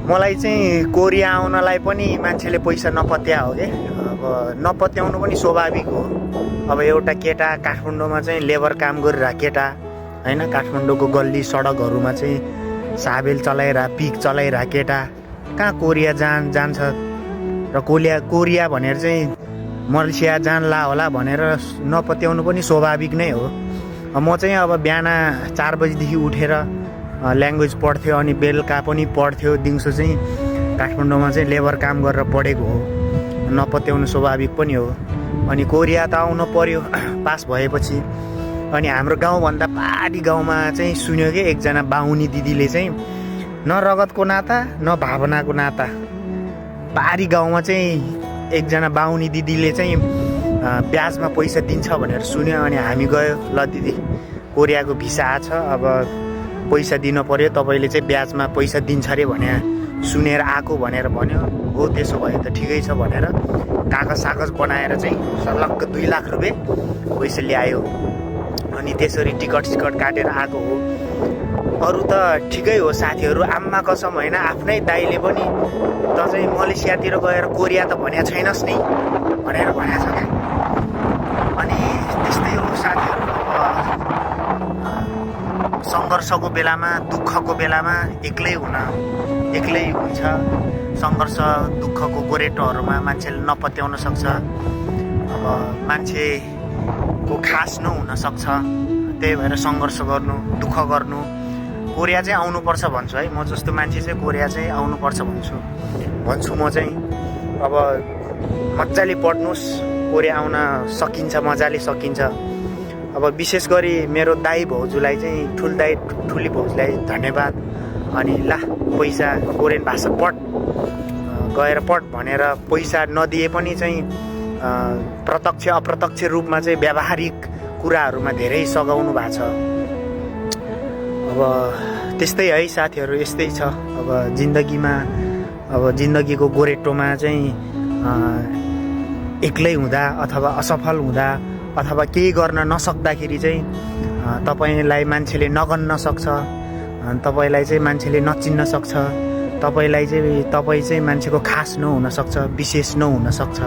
मलाई चाहिँ कोरिया आउनलाई पनि मान्छेले पैसा नपत्या हो कि अब नपत्याउनु पनि स्वाभाविक हो। अब एउटा केटा काठमाडौँमा चाहिँ लेबर काम गरिरहेको केटा होइन, काठमाडौँको गल्ली सडकहरूमा चाहिँ साबेल चलाइरह पिक चलाइरहेको केटा कहाँ कोरिया जान्छ र कोरिया भनेर चाहिँ मलेसिया जानला होला भनेर नपत्याउनु पनि स्वाभाविक नै हो। म चाहिँ अब बिहान 4 बजीदेखि उठेर ल्याङ्ग्वेज पढ्थ्यो अनि बेलुका पनि पढ्थ्यो। दिउँसो चाहिँ काठमाडौँमा चाहिँ लेबर काम गरेर पढेको हो, नपत्याउनु स्वाभाविक पनि हो। अनि कोरिया त आउनु पर्यो पास भएपछि। अनि हाम्रो गाउँभन्दा पहाडी गाउँमा चाहिँ सुन्यो कि एकजना बाहुनी दिदीले चाहिँ न रगतको नाता न भावनाको नाता, पहाडी गाउँमा चाहिँ एकजना बाहुनी दिदीले चाहिँ ब्याजमा पैसा दिन्छ भनेर सुन्यो। अनि हामी गयो, ल दिदी कोरियाको भिसा आछ, अब पैसा दिनु पर्यो, तपाईँले चाहिँ ब्याजमा पैसा दिन्छ अरे भने सुनेर आएको भनेर भन्यो। हो त्यसो भए त ठिकै छ भनेर कागज बनाएर चाहिँ सलक्क 2 लाख रुपियाँ पैसा ल्यायो। अनि त्यसरी टिकट काटेर आएको हो। अरू त ठिकै हो साथीहरू, आम्मा कसम होइन, आफ्नै दाइले पनि त चाहिँ मलेसियातिर गएर कोरिया त भनेको छैनस् नि भनेर भनेको छ क्या। अनि त्यस्तै हो साथीहरू, सङ्घर्षको बेलामा दुःखको बेलामा एक्लै हुन्छ। सङ्घर्ष दुःखको गोरेटोहरूमा मान्छेले नपत्याउन सक्छ, अब मान्छेको खास नहुन सक्छ। त्यही भएर सङ्घर्ष गर्नु, दुःख गर्नु, कोरिया चाहिँ आउनुपर्छ भन्छु है। म जस्तो मान्छे चाहिँ कोरिया चाहिँ आउनुपर्छ भन्छु म चाहिँ। अब मजाले पढ्नुहोस्, कोरिया आउन सकिन्छ, मजाले सकिन्छ। अब विशेष गरी मेरो दाइ भाउजूलाई चाहिँ ठुली भाउजूलाई धन्यवाद। अनि ला पैसा कोरियन भाषा गएर पढ भनेर पैसा नदिए पनि चाहिँ प्रत्यक्ष अप्रत्यक्ष रूपमा चाहिँ व्यावहारिक कुराहरूमा धेरै सघाउनु भएको छ। अब त्यस्तै है साथीहरू, यस्तै छ। अब जिन्दगीको गोरेटोमा चाहिँ एक्लै हुँदा अथवा असफल हुँदा अथवा केही गर्न नसक्दाखेरि चाहिँ तपाईँलाई मान्छेले नगन्न सक्छ, तपाईँलाई चाहिँ मान्छेले नचिन्न सक्छ, तपाईँ चाहिँ मान्छेको खास नहुन सक्छ, विशेष नहुन सक्छ।